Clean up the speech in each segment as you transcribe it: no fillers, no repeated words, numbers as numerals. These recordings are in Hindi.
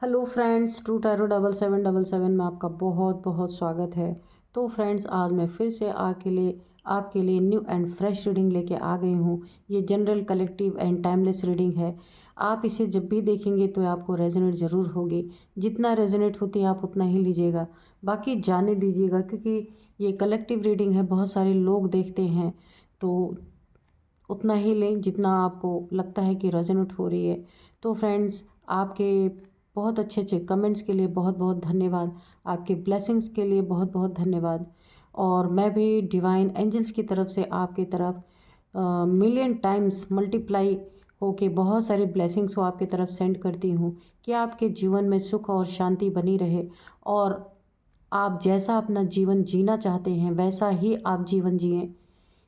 हेलो फ्रेंड्स, ट्रू टैरो 7777 में आपका बहुत बहुत स्वागत है। तो फ्रेंड्स, आज मैं फिर से आपके लिए न्यू एंड फ्रेश रीडिंग लेके आ गई हूँ। ये general, collective and timeless reading है। आप इसे जब भी देखेंगे तो आपको रेजोनेट ज़रूर होगी। जितना रेजोनेट होती है आप उतना ही लीजिएगा, बाकी जाने दीजिएगा, क्योंकि ये कलेक्टिव रीडिंग है, बहुत सारे लोग देखते हैं। तो उतना ही लें जितना आपको लगता है कि रेजोनेट हो रही है। तो फ्रेंड्स, आपके बहुत अच्छे अच्छे कमेंट्स के लिए बहुत बहुत धन्यवाद। आपके ब्लेसिंग्स के लिए बहुत बहुत धन्यवाद। और मैं भी डिवाइन एंजल्स की तरफ से आपकी तरफ मिलियन टाइम्स मल्टीप्लाई होके बहुत सारे ब्लेसिंग्स को आपकी तरफ सेंड करती हूँ कि आपके जीवन में सुख और शांति बनी रहे, और आप जैसा अपना जीवन जीना चाहते हैं वैसा ही आप जीवन जिएं।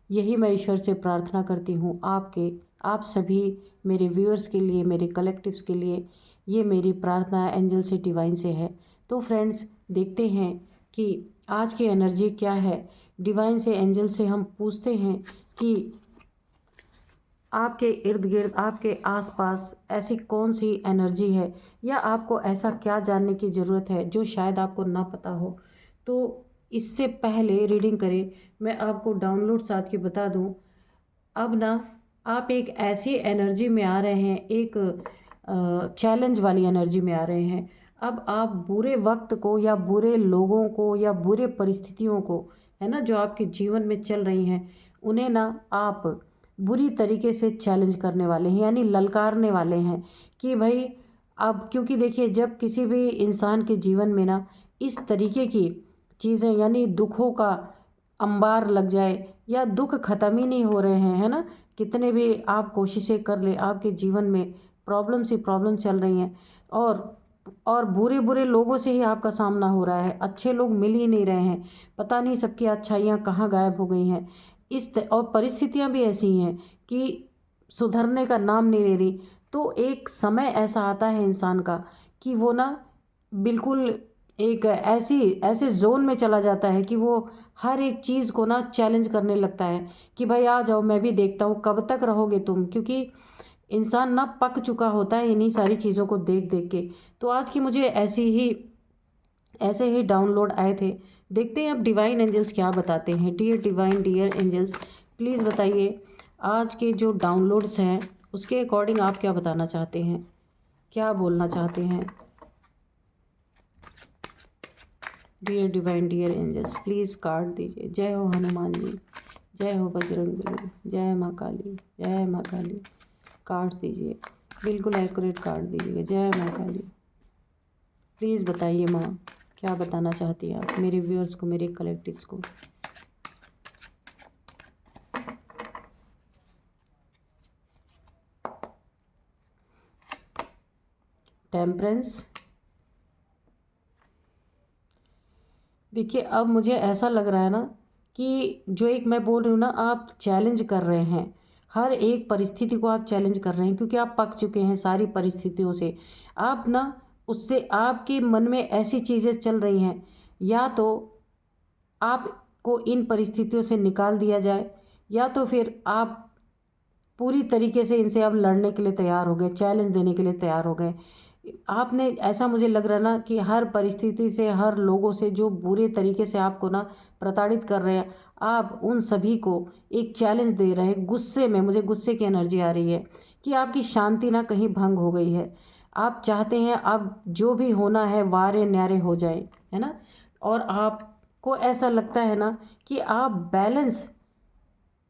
यही मैं ईश्वर से प्रार्थना करती हूँ आप सभी मेरे व्यूअर्स के लिए, मेरे कलेक्टिव्स के लिए। ये मेरी प्रार्थना एंजल से, डिवाइन से है। तो फ्रेंड्स, देखते हैं कि आज की एनर्जी क्या है। डिवाइन से, एंजल से हम पूछते हैं कि आपके इर्द गिर्द, आपके आसपास ऐसी कौन सी एनर्जी है, या आपको ऐसा क्या जानने की ज़रूरत है जो शायद आपको ना पता हो। तो इससे पहले रीडिंग करें, मैं आपको डाउनलोड्स आज के बता दूं। अब ना, आप एक ऐसी एनर्जी में आ रहे हैं, एक चैलेंज वाली एनर्जी में आ रहे हैं। अब आप बुरे वक्त को, या बुरे लोगों को, या बुरे परिस्थितियों को, है ना, जो आपके जीवन में चल रही हैं, उन्हें ना आप बुरी तरीके से चैलेंज करने वाले हैं, यानी ललकारने वाले हैं कि भाई, अब क्योंकि देखिए, जब किसी भी इंसान के जीवन में ना इस तरीके की चीज़ें, यानी दुखों का अंबार लग जाए, या दुख ख़त्म ही नहीं हो रहे हैं, है ना, कितने भी आप कोशिशें कर ले, आपके जीवन में प्रॉब्लम से प्रॉब्लम चल रही हैं, और बुरे बुरे लोगों से ही आपका सामना हो रहा है, अच्छे लोग मिल ही नहीं रहे हैं, पता नहीं सबकी अच्छाइयाँ कहाँ गायब हो गई हैं। और परिस्थितियाँ भी ऐसी हैं कि सुधरने का नाम नहीं ले रही। तो एक समय ऐसा आता है इंसान का कि वो ना बिल्कुल एक ऐसे जोन में चला जाता है कि वो हर एक चीज़ को ना चैलेंज करने लगता है कि भाई आ जाओ, मैं भी देखता हूँ कब तक रहोगे तुम, क्योंकि इंसान ना पक चुका होता है इन्हीं सारी चीज़ों को देख देख के। तो आज की मुझे ऐसे ही डाउनलोड आए थे। देखते हैं अब डिवाइन एंजल्स क्या बताते हैं। Dear divine, dear angels, please बताइए आज के जो डाउनलोड्स हैं उसके अकॉर्डिंग आप क्या बताना चाहते हैं, क्या बोलना चाहते हैं। Dear divine, dear angels, please card दीजिए। जय हो हनुमान जी, जय हो बजरंग बली, जय माँ काली, जय माँ काली। कार्ड दीजिए, बिल्कुल एक्यूरेट कार्ड दीजिएगा। जय माँ काली। प्लीज़ बताइए माँ, क्या बताना चाहती हैं आप मेरे व्यूअर्स को, मेरे कलेक्टिव्स को। टेम्परेंस। देखिए, अब मुझे ऐसा लग रहा है ना कि जो एक मैं बोल रही हूँ ना, आप चैलेंज कर रहे हैं, हर एक परिस्थिति को आप चैलेंज कर रहे हैं, क्योंकि आप पक चुके हैं सारी परिस्थितियों से। आप ना, उससे आपके मन में ऐसी चीज़ें चल रही हैं, या तो आपको इन परिस्थितियों से निकाल दिया जाए, या तो फिर आप पूरी तरीके से इनसे अब लड़ने के लिए तैयार हो गए, चैलेंज देने के लिए तैयार हो गए। आपने, ऐसा मुझे लग रहा है ना कि हर परिस्थिति से, हर लोगों से जो बुरे तरीके से आपको ना प्रताड़ित कर रहे हैं, आप उन सभी को एक चैलेंज दे रहे हैं गुस्से में। मुझे गुस्से की एनर्जी आ रही है कि आपकी शांति ना कहीं भंग हो गई है। आप चाहते हैं अब जो भी होना है वारे न्यारे हो जाए, है ना। और आपको ऐसा लगता है ना कि आप बैलेंस,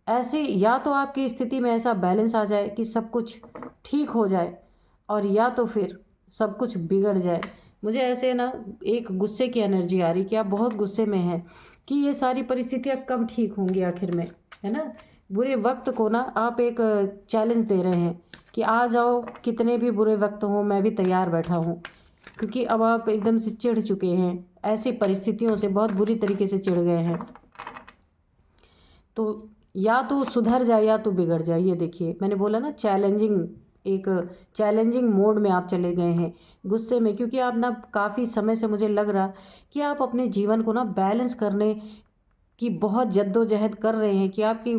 ऐसे या तो आपकी स्थिति में ऐसा बैलेंस आ जाए कि सब कुछ ठीक हो जाए, और या तो फिर सब कुछ बिगड़ जाए। मुझे ऐसे ना एक गुस्से की एनर्जी आ रही कि आप बहुत गुस्से में हैं कि ये सारी परिस्थितियाँ कब ठीक होंगी आखिर में, है ना। बुरे वक्त को ना आप एक चैलेंज दे रहे हैं कि आ जाओ, कितने भी बुरे वक्त हों मैं भी तैयार बैठा हूँ, क्योंकि अब आप एकदम से चिढ़ चुके हैं, ऐसी परिस्थितियों से बहुत बुरी तरीके से चिढ़ गए हैं। तो या तो सुधर जाए या तो बिगड़ जाए। ये देखिए, मैंने बोला ना, एक चैलेंजिंग मोड में आप चले गए हैं गुस्से में, क्योंकि आप ना काफ़ी समय से, मुझे लग रहा कि आप अपने जीवन को ना बैलेंस करने की बहुत जद्दोजहद कर रहे हैं कि आपकी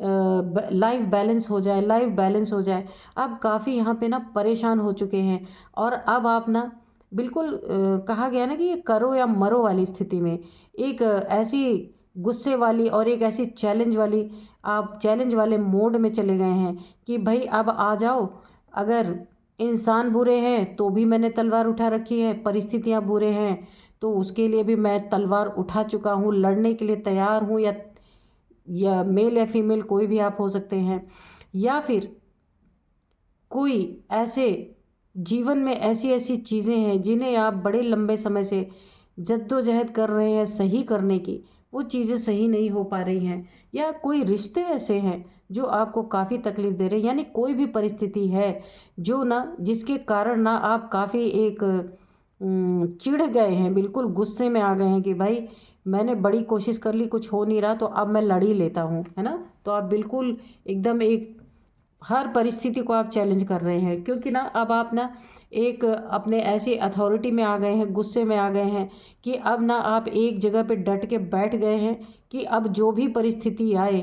लाइफ बैलेंस हो जाए, लाइफ बैलेंस हो जाए। आप काफ़ी यहाँ पे ना परेशान हो चुके हैं, और अब आप ना बिल्कुल कहा गया ना कि ये करो या मरो वाली स्थिति में, एक ऐसी गुस्से वाली और एक ऐसी चैलेंज वाली, आप चैलेंज वाले मोड में चले गए हैं कि भाई अब आ जाओ। अगर इंसान बुरे हैं तो भी मैंने तलवार उठा रखी है, परिस्थितियाँ बुरे हैं तो उसके लिए भी मैं तलवार उठा चुका हूँ, लड़ने के लिए तैयार हूँ। या मेल या फीमेल कोई भी आप हो सकते हैं, या फिर कोई ऐसे जीवन में ऐसी ऐसी चीज़ें हैं जिन्हें आप बड़े लंबे समय से जद्दोजहद कर रहे हैं सही करने की, वो चीज़ें सही नहीं हो पा रही हैं, या कोई रिश्ते ऐसे हैं जो आपको काफ़ी तकलीफ़ दे रहे हैं। यानी कोई भी परिस्थिति है जो ना, जिसके कारण ना आप काफ़ी एक चिढ़ गए हैं, बिल्कुल गुस्से में आ गए हैं कि भाई मैंने बड़ी कोशिश कर ली, कुछ हो नहीं रहा तो अब मैं लड़ ही लेता हूँ, है ना। तो आप बिल्कुल एकदम एक हर परिस्थिति को आप चैलेंज कर रहे हैं, क्योंकि ना अब आप ना एक अपने ऐसी अथॉरिटी में आ गए हैं, गुस्से में आ गए हैं कि अब ना आप एक जगह पे डट के बैठ गए हैं कि अब जो भी परिस्थिति आए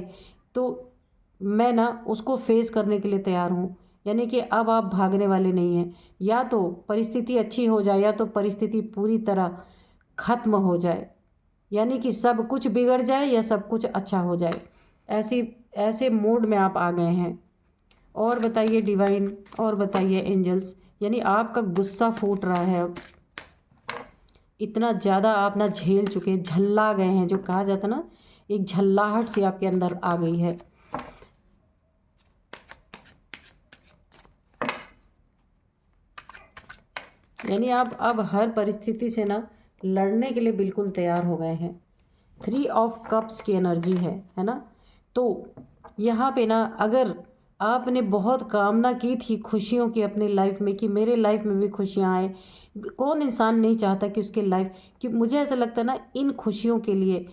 तो मैं ना उसको फेस करने के लिए तैयार हूँ। यानी कि अब आप भागने वाले नहीं हैं, या तो परिस्थिति अच्छी हो जाए या तो परिस्थिति पूरी तरह ख़त्म हो जाए, यानी कि सब कुछ बिगड़ जाए या सब कुछ अच्छा हो जाए, ऐसी ऐसे मोड में आप आ गए हैं। और बताइए डिवाइन, और बताइए एंजल्स, यानी आपका गुस्सा फूट रहा है अब, इतना ज़्यादा आप ना झेल चुके, झल्ला गए हैं, जो कहा जाता ना, एक झल्लाहट सी आपके अंदर आ गई है। यानी आप अब हर परिस्थिति से ना लड़ने के लिए बिल्कुल तैयार हो गए हैं। 3 ऑफ कप्स की एनर्जी है ना। तो यहाँ पे ना अगर आपने बहुत कामना की थी खुशियों की अपनी लाइफ में कि मेरे लाइफ में भी खुशियाँ आए, कौन इंसान नहीं चाहता कि उसके लाइफ, कि मुझे ऐसा लगता है ना इन खुशियों के लिए,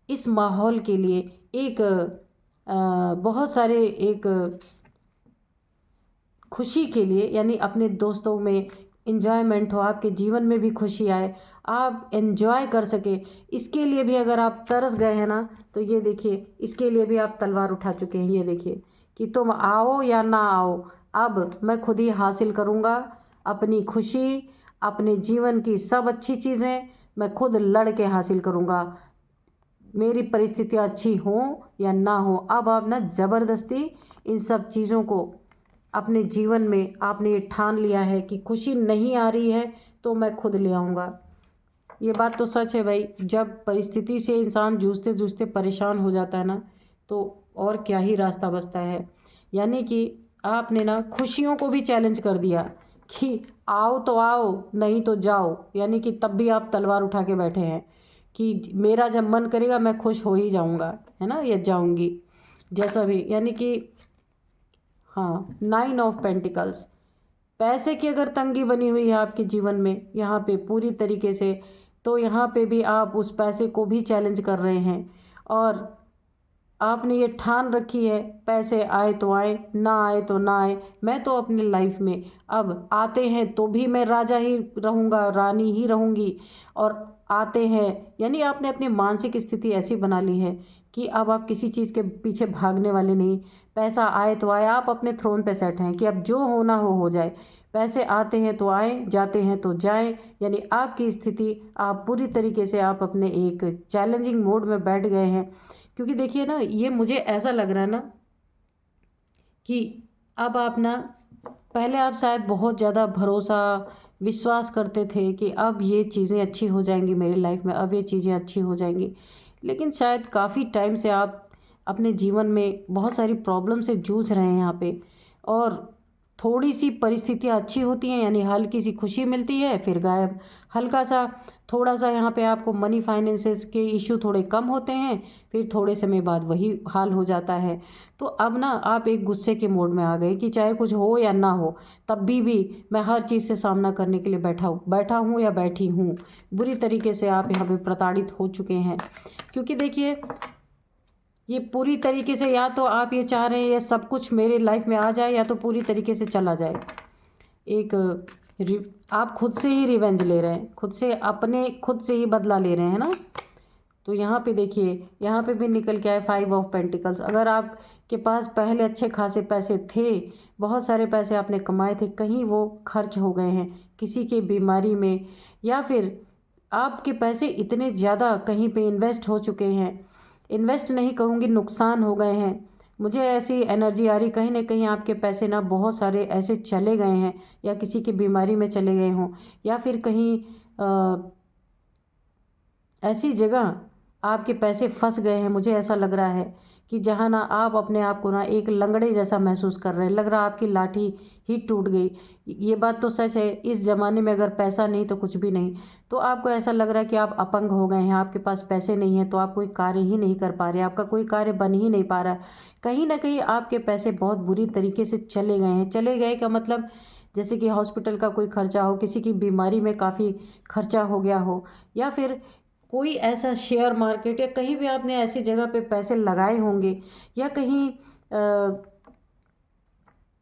इस माहौल के लिए एक बहुत सारे एक खुशी के लिए, यानी अपने दोस्तों में इन्जॉयमेंट हो, आपके जीवन में भी खुशी आए, आप एन्जॉय कर सके, इसके लिए भी अगर आप तरस गए हैं ना, तो ये देखिए इसके लिए भी आप तलवार उठा चुके हैं। ये देखिए कि तुम आओ या ना आओ, अब मैं खुद ही हासिल करूँगा अपनी खुशी, अपने जीवन की सब अच्छी चीज़ें मैं खुद लड़ के हासिल करूँगा, मेरी परिस्थितियाँ अच्छी हों या ना हो। अब आप ना ज़बरदस्ती इन सब चीज़ों को अपने जीवन में आपने ये ठान लिया है कि खुशी नहीं आ रही है तो मैं खुद ले आऊँगा। ये बात तो सच है भाई, जब परिस्थिति से इंसान जूझते जूझते परेशान हो जाता है ना, तो और क्या ही रास्ता बचता है। यानी कि आपने ना खुशियों को भी चैलेंज कर दिया कि आओ तो आओ, नहीं तो जाओ, यानी कि तब भी आप तलवार उठा के बैठे हैं कि मेरा जब मन करेगा मैं खुश हो ही जाऊँगा, है ना, या जाऊँगी, जैसा भी। यानी कि हाँ, 9 ऑफ पेंटिकल्स, पैसे की अगर तंगी बनी हुई है आपके जीवन में यहाँ पे पूरी तरीके से, तो यहाँ पे भी आप उस पैसे को भी चैलेंज कर रहे हैं, और आपने ये ठान रखी है पैसे आए तो आए, ना आए तो ना आए, मैं तो अपनी लाइफ में अब आते हैं तो भी मैं राजा ही रहूँगा, रानी ही रहूँगी, और आते हैं, यानी आपने अपनी मानसिक स्थिति ऐसी बना ली है कि अब आप किसी चीज़ के पीछे भागने वाले नहीं। पैसा आए तो आए, आप अपने थ्रोन पे सेट हैं कि अब जो होना हो जाए, पैसे आते हैं तो आए, जाते हैं तो जाएं, यानी आपकी स्थिति, आप पूरी तरीके से आप अपने एक चैलेंजिंग मोड में बैठ गए हैं। क्योंकि देखिए ना, ये मुझे ऐसा लग रहा है ना कि अब आप ना, पहले आप शायद बहुत ज़्यादा भरोसा विश्वास करते थे कि अब ये चीज़ें अच्छी हो जाएंगी मेरी लाइफ में, अब ये चीज़ें अच्छी हो जाएंगी, लेकिन शायद काफ़ी टाइम से आप अपने जीवन में बहुत सारी प्रॉब्लम से जूझ रहे हैं यहाँ पे, और थोड़ी सी परिस्थितियाँ अच्छी होती हैं यानी हल्की सी खुशी मिलती है फिर गायब, हल्का सा थोड़ा सा यहाँ पे आपको मनी फाइनेंसेस के इशू थोड़े कम होते हैं, फिर थोड़े समय बाद वही हाल हो जाता है। तो अब ना आप एक गुस्से के मोड में आ गए कि चाहे कुछ हो या ना हो, तब भी मैं हर चीज़ से सामना करने के लिए बैठा हूँ या बैठी हूँ। बुरी तरीके से आप यहाँ पे प्रताड़ित हो चुके हैं, क्योंकि देखिए ये पूरी तरीके से, या तो आप ये चाह रहे हैं ये सब कुछ मेरे लाइफ में आ जाए या तो पूरी तरीके से चला जाए। एक आप खुद से ही रिवेंज ले रहे हैं, खुद से ही बदला ले रहे हैं ना। तो यहाँ पे देखिए, यहाँ पे भी निकल के आए 5 ऑफ पेंटिकल्स। अगर आपके के पास पहले अच्छे खासे पैसे थे, बहुत सारे पैसे आपने कमाए थे, कहीं वो खर्च हो गए हैं किसी की बीमारी में, या फिर आपके पैसे इतने ज़्यादा कहीं पे इन्वेस्ट हो चुके हैं, इन्वेस्ट नहीं कहूँगी, नुकसान हो गए हैं। मुझे ऐसी एनर्जी आ रही, कहीं ना कहीं आपके पैसे ना बहुत सारे ऐसे चले गए हैं, या किसी की बीमारी में चले गए हों, या फिर कहीं ऐसी जगह आपके पैसे फंस गए हैं। मुझे ऐसा लग रहा है कि जहाँ ना आप अपने आप को ना एक लंगड़े जैसा महसूस कर रहे हैं, लग रहा आपकी लाठी ही टूट गई। ये बात तो सच है, इस ज़माने में अगर पैसा नहीं तो कुछ भी नहीं। तो आपको ऐसा लग रहा है कि आप अपंग हो गए हैं, आपके पास पैसे नहीं हैं तो आप कोई कार्य ही नहीं कर पा रहे, आपका कोई कार्य बन ही नहीं पा रहा। कहीं ना कहीं आपके पैसे बहुत बुरी तरीके से चले गए हैं। चले गए का मतलब जैसे कि हॉस्पिटल का कोई खर्चा हो, किसी की बीमारी में काफ़ी खर्चा हो गया हो, या फिर कोई ऐसा शेयर मार्केट या कहीं भी आपने ऐसी जगह पे पैसे लगाए होंगे, या कहीं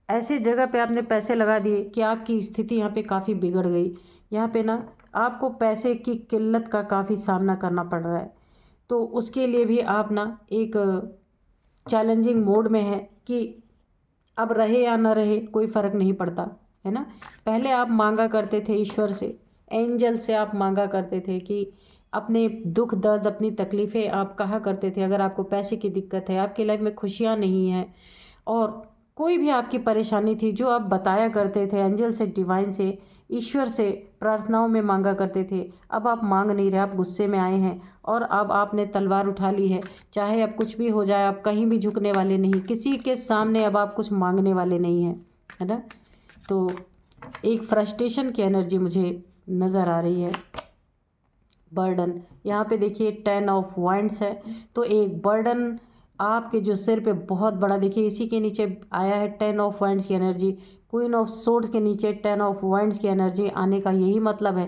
ऐसी जगह पे आपने पैसे लगा दिए कि आपकी स्थिति यहाँ पे काफ़ी बिगड़ गई। यहाँ पे ना आपको पैसे की किल्लत का काफ़ी सामना करना पड़ रहा है। तो उसके लिए भी आप ना एक चैलेंजिंग मोड में है कि अब रहे या ना रहे कोई फ़र्क नहीं पड़ता, है ना। पहले आप मांगा करते थे ईश्वर से, एंजल से आप मांगा करते थे कि अपने दुख दर्द, अपनी तकलीफ़ें आप कहा करते थे। अगर आपको पैसे की दिक्कत है, आपकी लाइफ में खुशियाँ नहीं हैं, और कोई भी आपकी परेशानी थी जो आप बताया करते थे एंजल से, डिवाइन से, ईश्वर से प्रार्थनाओं में मांगा करते थे। अब आप मांग नहीं रहे, आप गुस्से में आए हैं, और अब आपने तलवार उठा ली है। चाहे अब कुछ भी हो जाए, आप कहीं भी झुकने वाले नहीं, किसी के सामने अब आप कुछ मांगने वाले नहीं हैं, है ना। तो एक फ्रस्ट्रेशन की एनर्जी मुझे नज़र आ रही है। बर्डन, यहाँ पे देखिए 10 ऑफ वाइंड्स है, तो एक बर्डन आपके जो सिर पे बहुत बड़ा, देखिए इसी के नीचे आया है 10 ऑफ वाइंड्स की एनर्जी, क्वीन ऑफ सोर्ड्स के नीचे 10 ऑफ वाइंड्स की एनर्जी आने का यही मतलब है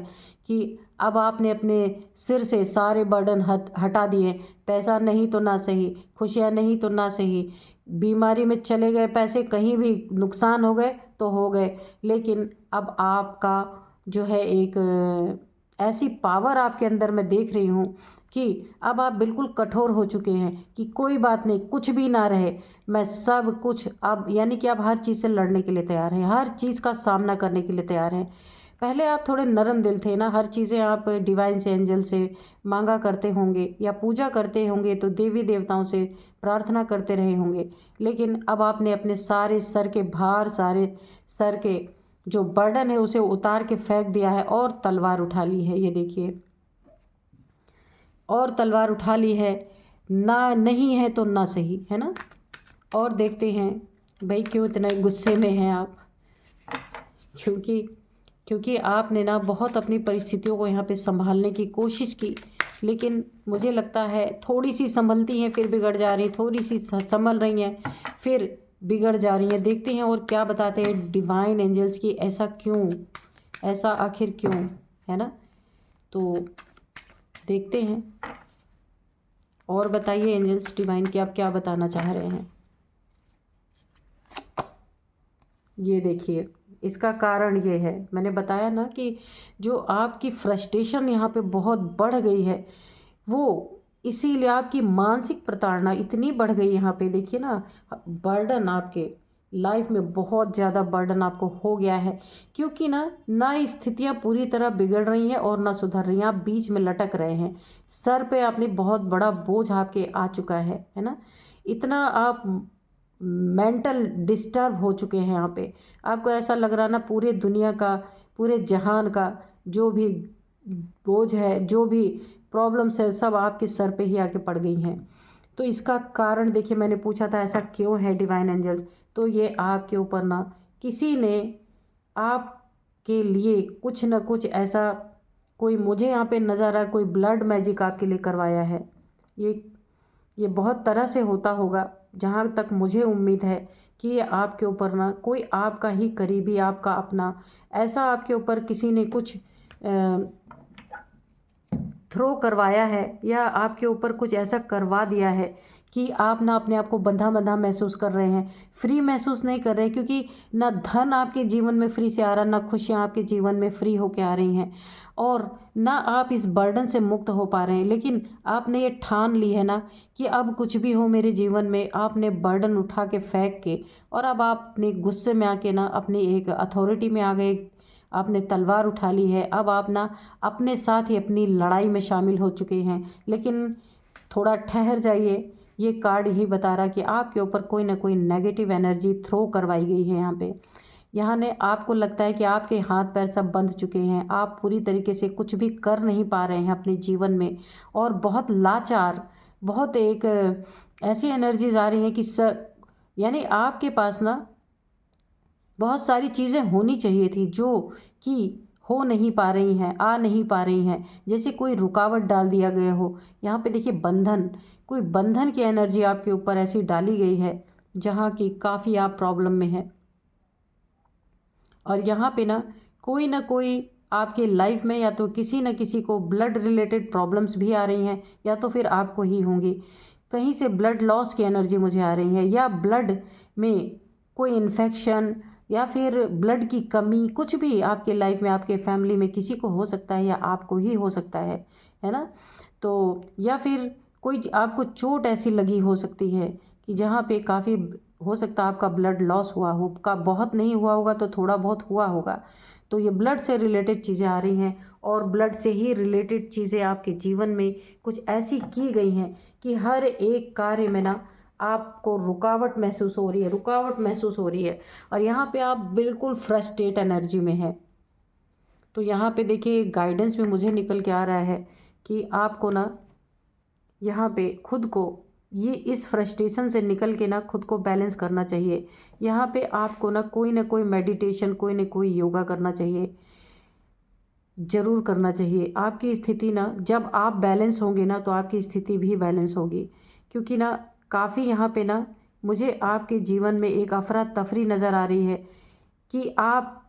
कि अब आपने अपने सिर से सारे बर्डन हटा दिए। पैसा नहीं तो ना सही, खुशियाँ नहीं तो ना सही, बीमारी में चले गए पैसे, कहीं भी नुकसान हो गए तो हो गए, लेकिन अब आपका जो है एक ऐसी पावर आपके अंदर मैं देख रही हूँ कि अब आप बिल्कुल कठोर हो चुके हैं कि कोई बात नहीं, कुछ भी ना रहे, मैं सब कुछ, अब यानी कि आप हर चीज़ से लड़ने के लिए तैयार हैं, हर चीज़ का सामना करने के लिए तैयार हैं। पहले आप थोड़े नरम दिल थे ना, हर चीज़ें आप डिवाइन से, एंजल से मांगा करते होंगे, या पूजा करते होंगे तो देवी देवताओं से प्रार्थना करते रहे होंगे, लेकिन अब आपने अपने सारे सर के भार, सारे सर के जो बर्डन है उसे उतार के फेंक दिया है, और तलवार उठा ली है। ये देखिए, और तलवार उठा ली है, ना नहीं है तो ना सही, है ना। और देखते हैं भाई क्यों इतने गुस्से में हैं आप, क्योंकि आपने ना बहुत अपनी परिस्थितियों को यहाँ पे संभालने की कोशिश की, लेकिन मुझे लगता है थोड़ी सी संभलती हैं फिर बिगड़ जा रही, थोड़ी सी संभल रही हैं फिर बिगड़ जा रही हैं। देखते हैं और क्या बताते हैं डिवाइन एंजल्स की, ऐसा क्यों, ऐसा आखिर क्यों, है ना। तो देखते हैं, और बताइए एंजल्स डिवाइन की आप क्या बताना चाह रहे हैं। ये देखिए, इसका कारण ये है, मैंने बताया ना कि जो आपकी फ्रस्ट्रेशन यहाँ पे बहुत बढ़ गई है, वो इसीलिए आपकी मानसिक प्रताड़ना इतनी बढ़ गई यहाँ पे। देखिए ना, बर्डन आपके लाइफ में बहुत ज़्यादा बर्डन आपको हो गया है, क्योंकि ना स्थितियाँ पूरी तरह बिगड़ रही हैं और ना सुधर रही हैं, आप बीच में लटक रहे हैं। सर पे आपने बहुत बड़ा बोझ आपके आ चुका है ना। इतना आप मेंटल डिस्टर्ब हो चुके हैं यहाँ पे। आपको ऐसा लग रहा ना पूरे दुनिया का, पूरे जहान का जो भी बोझ है, जो भी प्रॉब्लम्स है, सब आपके सर पे ही आके पड़ गई हैं। तो इसका कारण देखिए, मैंने पूछा था ऐसा क्यों है डिवाइन एंजल्स, तो ये आपके ऊपर ना किसी ने आपके लिए कुछ ना कुछ ऐसा, कोई मुझे यहाँ पे नज़र आ रहा है, कोई ब्लड मैजिक आपके लिए करवाया है। ये बहुत तरह से होता होगा, जहाँ तक मुझे उम्मीद है कि ये आपके ऊपर ना कोई आपका ही करीबी, आपका अपना, ऐसा आपके ऊपर किसी ने कुछ थ्रो करवाया है या आपके ऊपर कुछ ऐसा करवा दिया है कि आप ना अपने आप को बंधा बंधा महसूस कर रहे हैं, फ्री महसूस नहीं कर रहे हैं, क्योंकि ना धन आपके जीवन में फ्री से आ रहा, ना खुशियाँ आपके जीवन में फ्री होके आ रही हैं, और ना आप इस बर्डन से मुक्त हो पा रहे हैं। लेकिन आपने ये ठान ली है ना कि अब कुछ भी हो मेरे जीवन में, आपने बर्डन उठा के फेंक के, और अब आप अपने गुस्से में आके ना अपनी एक अथॉरिटी में आ गए, आपने तलवार उठा ली है। अब आप ना अपने साथ ही अपनी लड़ाई में शामिल हो चुके हैं। लेकिन थोड़ा ठहर जाइए, ये कार्ड ही बता रहा कि आपके ऊपर कोई ना कोई नेगेटिव एनर्जी थ्रो करवाई गई है यहाँ पे। यहाँ ने आपको लगता है कि आपके हाथ पैर सब बंध चुके हैं, आप पूरी तरीके से कुछ भी कर नहीं पा रहे हैं अपने जीवन में, और बहुत लाचार, बहुत एक ऐसी एनर्जीज आ रही हैं कि यानी आपके पास ना बहुत सारी चीज़ें होनी चाहिए थी जो कि हो नहीं पा रही हैं, आ नहीं पा रही हैं, जैसे कोई रुकावट डाल दिया गया हो। यहाँ पे देखिए बंधन, कोई बंधन की एनर्जी आपके ऊपर ऐसी डाली गई है जहाँ की काफ़ी आप प्रॉब्लम में हैं। और यहाँ पे ना कोई आपके लाइफ में या तो किसी न किसी को ब्लड रिलेटेड प्रॉब्लम्स भी आ रही हैं, या तो फिर आपको ही होंगी। कहीं से ब्लड लॉस की एनर्जी मुझे आ रही है, या ब्लड में कोई इन्फेक्शन या फिर ब्लड की कमी, कुछ भी आपके लाइफ में, आपके फैमिली में किसी को हो सकता है या आपको ही हो सकता है ना। तो या फिर कोई आपको चोट ऐसी लगी हो सकती है कि जहाँ पे काफ़ी हो सकता है आपका ब्लड लॉस हुआ हो, का बहुत नहीं हुआ होगा तो थोड़ा बहुत हुआ होगा। तो ये ब्लड से रिलेटेड चीज़ें आ रही हैं, और ब्लड से ही रिलेटेड चीज़ें आपके जीवन में कुछ ऐसी की गई हैं कि हर एक कार्य में ना आपको रुकावट महसूस हो रही है, रुकावट महसूस हो रही है, और यहाँ पे आप बिल्कुल फ्रस्ट्रेट एनर्जी में है। तो यहाँ पे देखिए गाइडेंस में मुझे निकल के आ रहा है कि आपको ना यहाँ पे खुद को, ये इस फ्रस्ट्रेशन से निकल के ना खुद को बैलेंस करना चाहिए। यहाँ पे आपको ना कोई मेडिटेशन, कोई ना कोई योगा करना चाहिए, ज़रूर करना चाहिए। आपकी स्थिति ना जब आप बैलेंस होंगे ना तो आपकी स्थिति भी बैलेंस होगी, क्योंकि ना काफ़ी यहाँ पे ना मुझे आपके जीवन में एक अफरा तफरी नज़र आ रही है कि आप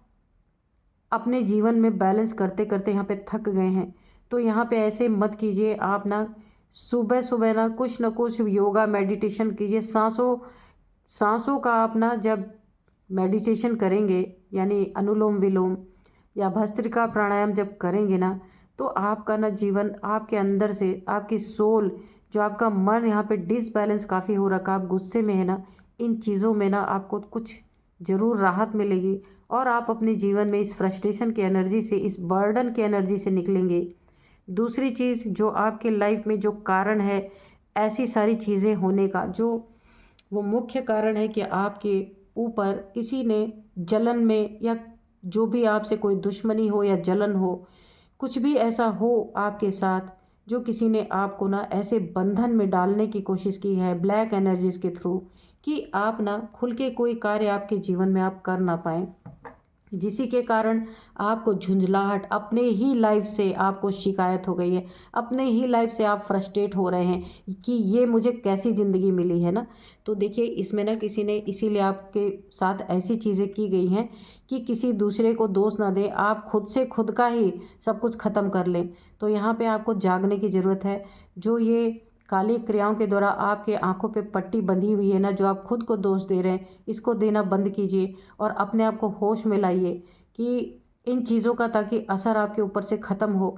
अपने जीवन में बैलेंस करते करते यहाँ पे थक गए हैं। तो यहाँ पे ऐसे मत कीजिए, आप ना सुबह सुबह ना कुछ योगा मेडिटेशन कीजिए। सांसों का आप ना जब मेडिटेशन करेंगे, यानी अनुलोम विलोम या भस्त्रिका प्राणायाम जब करेंगे ना, तो आपका ना जीवन, आपके अंदर से आपकी सोल, जो आपका मन यहाँ पे डिसबैलेंस काफ़ी हो रखा, आप गुस्से में है ना, इन चीज़ों में ना आपको कुछ ज़रूर राहत मिलेगी, और आप अपने जीवन में इस फ्रस्ट्रेशन की एनर्जी से, इस बर्डन की एनर्जी से निकलेंगे। दूसरी चीज़ जो आपके लाइफ में जो कारण है ऐसी सारी चीज़ें होने का, जो वो मुख्य कारण है कि आपके ऊपर किसी ने जलन में, या जो भी आपसे कोई दुश्मनी हो या जलन हो, कुछ भी ऐसा हो आपके साथ, जो किसी ने आपको ना ऐसे बंधन में डालने की कोशिश की है ब्लैक एनर्जीज के थ्रू, कि आप ना खुल के कोई कार्य आपके जीवन में आप कर ना पाएँ, जिसी के कारण आपको झुंझलाहट, अपने ही लाइफ से आपको शिकायत हो गई है, अपने ही लाइफ से आप फ्रस्ट्रेट हो रहे हैं कि ये मुझे कैसी ज़िंदगी मिली है ना। तो देखिए इसमें ना किसी ने इसीलिए आपके साथ ऐसी चीज़ें की गई हैं कि किसी दूसरे को दोष ना दें, आप खुद से खुद का ही सब कुछ ख़त्म कर लें। तो यहाँ पे आपको जागने की ज़रूरत है। जो ये काली क्रियाओं के द्वारा आपके आंखों पे पट्टी बंधी हुई है ना, जो आप खुद को दोष दे रहे हैं, इसको देना बंद कीजिए और अपने आप को होश में लाइए कि इन चीज़ों का ताकि असर आपके ऊपर से ख़त्म हो।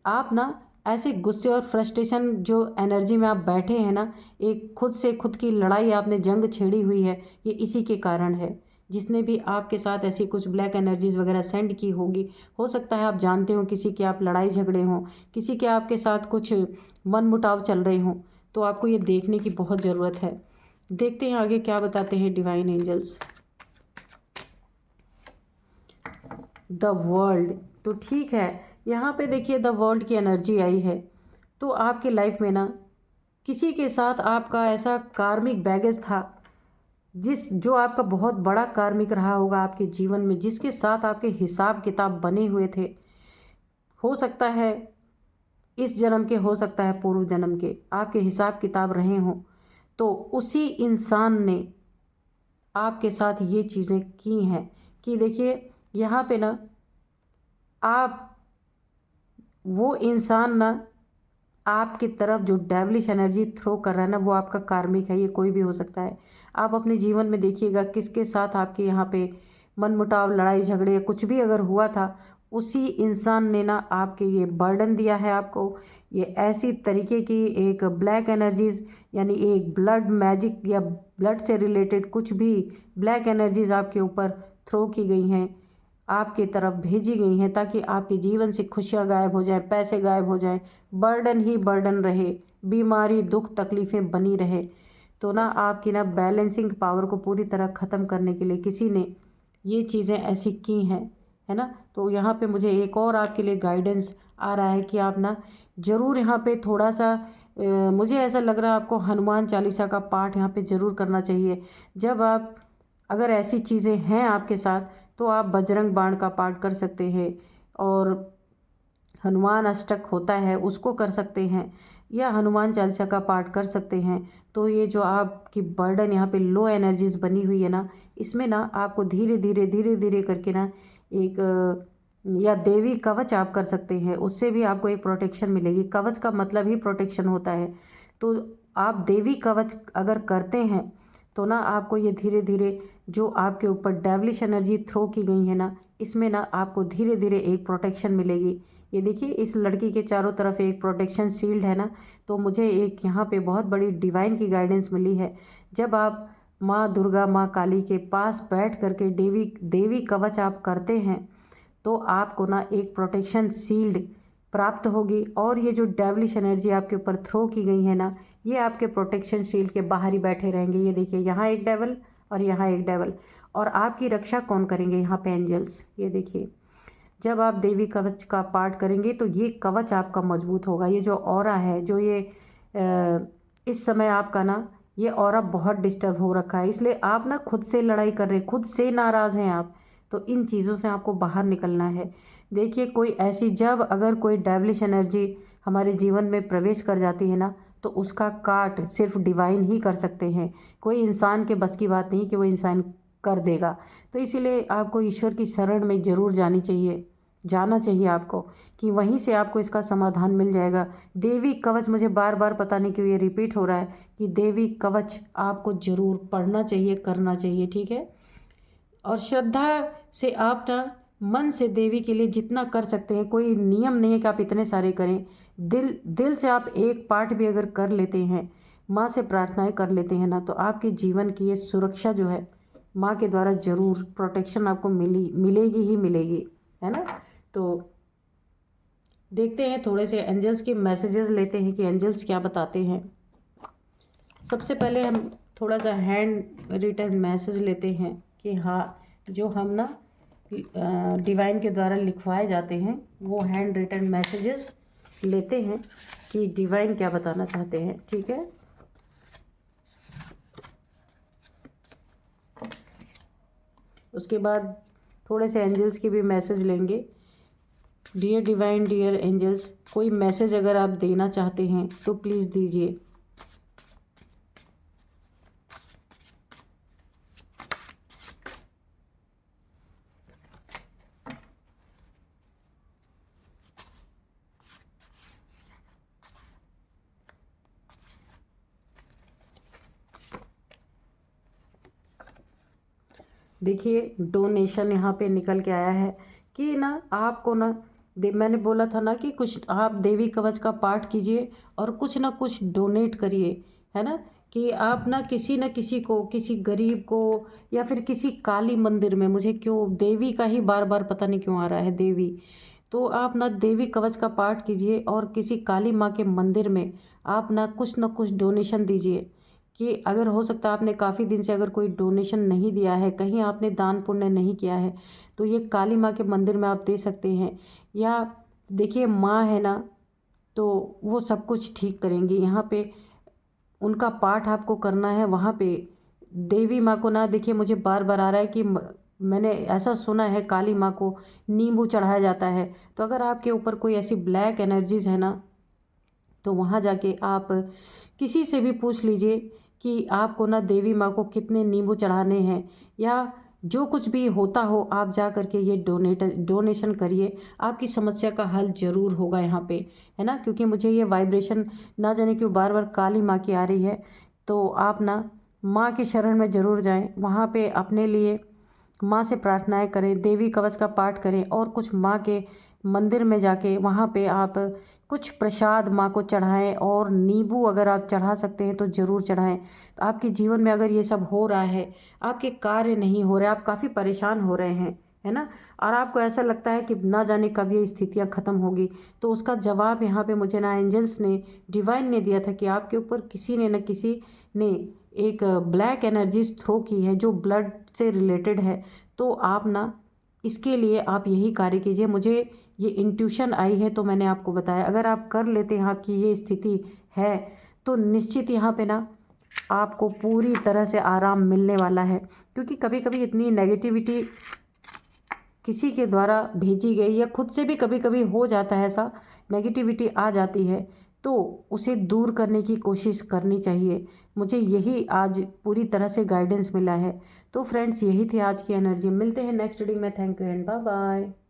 आप ना ऐसे गुस्से और फ्रस्ट्रेशन जो एनर्जी में आप बैठे हैं ना, एक खुद से खुद की लड़ाई आपने जंग छेड़ी हुई है, ये इसी के कारण है। जिसने भी आपके साथ ऐसी कुछ ब्लैक एनर्जीज वगैरह सेंड की होगी, हो सकता है आप जानते हो किसी के आप लड़ाई झगड़े हों, किसी के आपके साथ कुछ मनमुटाव चल रहे हों, तो आपको ये देखने की बहुत ज़रूरत है। देखते हैं आगे क्या बताते हैं डिवाइन एंजल्स। द वर्ल्ड, तो ठीक है, यहाँ पे देखिए द वर्ल्ड की एनर्जी आई है। तो आपके लाइफ में ना किसी के साथ आपका ऐसा कार्मिक बैगेज था, जो आपका बहुत बड़ा कार्मिक रहा होगा आपके जीवन में, जिसके साथ आपके हिसाब किताब बने हुए थे। हो सकता है इस जन्म के, हो सकता है पूर्व जन्म के आपके हिसाब किताब रहे हों। तो उसी इंसान ने आपके साथ ये चीज़ें की हैं कि देखिए यहाँ पे ना आप, वो इंसान ना आपकी तरफ जो डेविलिश एनर्जी थ्रो कर रहा है ना, वो आपका कार्मिक है, ये कोई भी हो सकता है। आप अपने जीवन में देखिएगा किसके साथ आपके यहाँ पे मनमुटाव, लड़ाई झगड़े कुछ भी अगर हुआ था, उसी इंसान ने ना आपके ये बर्डन दिया है आपको। ये ऐसी तरीके की एक ब्लैक एनर्जीज, यानी एक ब्लड मैजिक या ब्लड से रिलेटेड कुछ भी ब्लैक एनर्जीज आपके ऊपर थ्रो की गई हैं, आपकी तरफ भेजी गई हैं, ताकि आपके जीवन से खुशियाँ गायब हो जाएं, पैसे गायब हो जाएं, बर्डन ही बर्डन रहे, बीमारी दुख तकलीफ़ें बनी रहे। तो ना आपकी ना बैलेंसिंग पावर को पूरी तरह ख़त्म करने के लिए किसी ने ये चीज़ें ऐसी की हैं, है ना। तो यहाँ पे मुझे एक और आपके लिए गाइडेंस आ रहा है कि आप ना ज़रूर यहाँ पे थोड़ा सा मुझे ऐसा लग रहा है आपको हनुमान चालीसा का पाठ यहाँ पे ज़रूर करना चाहिए। जब आप, अगर ऐसी चीज़ें हैं आपके साथ, तो आप बजरंग बाण का पाठ कर सकते हैं, और हनुमान अष्टक होता है उसको कर सकते हैं, या हनुमान चालीसा का पाठ कर सकते हैं। तो ये जो आपकी बर्डन यहाँ पे लो एनर्जीज बनी हुई है ना, इसमें ना आपको धीरे धीरे धीरे धीरे करके ना एक या देवी कवच आप कर सकते हैं, उससे भी आपको एक प्रोटेक्शन मिलेगी। कवच का मतलब ही प्रोटेक्शन होता है। तो आप देवी कवच अगर करते हैं तो ना आपको ये धीरे धीरे जो आपके ऊपर डेविलिश एनर्जी थ्रो की गई है ना, इसमें ना आपको धीरे धीरे एक प्रोटेक्शन मिलेगी। ये देखिए इस लड़की के चारों तरफ एक प्रोटेक्शन शील्ड है ना, तो मुझे एक यहाँ पे बहुत बड़ी डिवाइन की गाइडेंस मिली है। जब आप माँ दुर्गा, माँ काली के पास बैठ करके देवी देवी कवच आप करते हैं, तो आपको ना एक प्रोटेक्शन शील्ड प्राप्त होगी, और ये जो डेविलिश एनर्जी आपके ऊपर थ्रो की गई है ना, ये आपके प्रोटेक्शन शील्ड के बाहर ही बैठे रहेंगे। ये देखिए यहाँ एक डेवल और यहाँ एक डेवल, और आपकी रक्षा कौन करेंगे यहाँ पे? एंजल्स। ये देखिए जब आप देवी कवच का पाठ करेंगे तो ये कवच आपका मजबूत होगा। ये जो ऑरा है, जो ये इस समय आपका ना ये ऑरा बहुत डिस्टर्ब हो रखा है, इसलिए आप ना खुद से लड़ाई कर रहे हैं, खुद से नाराज़ हैं आप। तो इन चीज़ों से आपको बाहर निकलना है। देखिए कोई ऐसी, जब अगर कोई डेविलिश एनर्जी हमारे जीवन में प्रवेश कर जाती है ना, तो उसका काट सिर्फ डिवाइन ही कर सकते हैं। कोई इंसान के बस की बात नहीं कि वो इंसान कर देगा। तो इसीलिए आपको ईश्वर की शरण में ज़रूर जाना चाहिए आपको, कि वहीं से आपको इसका समाधान मिल जाएगा। देवी कवच, मुझे बार बार पता नहीं क्यों ये रिपीट हो रहा है कि देवी कवच आपको ज़रूर पढ़ना चाहिए, करना चाहिए, ठीक है। और श्रद्धा से आप ना मन से देवी के लिए जितना कर सकते हैं, कोई नियम नहीं है कि आप इतने सारे करें। दिल दिल से आप एक पाठ भी अगर कर लेते हैं, माँ से प्रार्थनाएं कर लेते हैं ना, तो आपके जीवन की ये सुरक्षा जो है माँ के द्वारा ज़रूर प्रोटेक्शन आपको मिलेगी ही मिलेगी, है ना। तो देखते हैं, थोड़े से एंजल्स के मैसेजेस लेते हैं कि एंजल्स क्या बताते हैं। सबसे पहले हम थोड़ा सा हैंड रिटन मैसेज लेते हैं कि हाँ, जो हम ना डिवाइन के द्वारा लिखवाए जाते हैं, वो हैंड रिटन मैसेजेस लेते हैं कि डिवाइन क्या बताना चाहते हैं, ठीक है। उसके बाद थोड़े से एंजल्स के भी मैसेज लेंगे। डियर डिवाइन, डियर एंजल्स, कोई मैसेज अगर आप देना चाहते हैं तो प्लीज़ दीजिए। देखिए डोनेशन यहाँ पे निकल के आया है कि ना आपको ना मैंने बोला था ना कि कुछ आप देवी कवच का पाठ कीजिए और कुछ ना कुछ डोनेट करिए, है ना। कि आप ना किसी को, किसी गरीब को, या फिर किसी काली मंदिर में, मुझे क्यों देवी का ही बार बार पता नहीं क्यों आ रहा है, देवी। तो आप ना देवी कवच का पाठ कीजिए और किसी काली माँ के मंदिर में आप ना कुछ डोनेशन दीजिए। कि अगर हो सकता है आपने काफ़ी दिन से अगर कोई डोनेशन नहीं दिया है, कहीं आपने दान पुण्य नहीं किया है, तो ये काली माँ के मंदिर में आप दे सकते हैं। या देखिए माँ है ना, तो वो सब कुछ ठीक करेंगी। यहाँ पे उनका पाठ आपको करना है वहाँ पे। देवी माँ को ना, देखिए मुझे बार बार आ रहा है कि मैंने ऐसा सुना है काली माँ को नींबू चढ़ाया जाता है। तो अगर आपके ऊपर कोई ऐसी ब्लैक एनर्जीज है ना, तो वहाँ जाके आप किसी से भी पूछ लीजिए कि आपको ना देवी माँ को कितने नींबू चढ़ाने हैं, या जो कुछ भी होता हो आप जा कर के ये डोनेशन करिए, आपकी समस्या का हल ज़रूर होगा यहाँ पे, है ना? क्योंकि मुझे ये वाइब्रेशन ना जाने क्यों बार-बार काली माँ की आ रही है। तो आप ना माँ के शरण में ज़रूर जाएँ, वहाँ पे अपने लिए माँ से प्रार्थनाएँ करें, देवी कवच का पाठ करें और कुछ माँ के मंदिर में जाके वहाँ पे आप कुछ प्रसाद माँ को चढ़ाएँ और नींबू अगर आप चढ़ा सकते हैं तो ज़रूर चढ़ाएँ। तो आपके जीवन में अगर ये सब हो रहा है, आपके कार्य नहीं हो रहे, आप काफ़ी परेशान हो रहे हैं, है ना? और आपको ऐसा लगता है कि ना जाने कब ये स्थितियाँ ख़त्म होगी, तो उसका जवाब यहाँ पे मुझे ना एंजल्स ने, डिवाइन ने दिया था कि आपके ऊपर किसी ने न किसी ने एक ब्लैक एनर्जीज़ थ्रो की है जो ब्लड से रिलेटेड है। तो आप ना इसके लिए आप यही कार्य कीजिए। मुझे ये इंट्यूशन आई है तो मैंने आपको बताया। अगर आप कर लेते हैं, आपकी ये स्थिति है, तो निश्चित यहाँ पे ना आपको पूरी तरह से आराम मिलने वाला है। क्योंकि कभी-कभी इतनी नेगेटिविटी किसी के द्वारा भेजी गई या खुद से भी कभी-कभी हो जाता है ऐसा, नेगेटिविटी आ जाती है, तो उसे दूर करने की कोशिश करनी चाहिए। मुझे यही आज पूरी तरह से गाइडेंस मिला है। तो फ्रेंड्स, यही थी आज की एनर्जी। मिलते हैं नेक्स्ट रीडिंग में। Thank you and bye bye.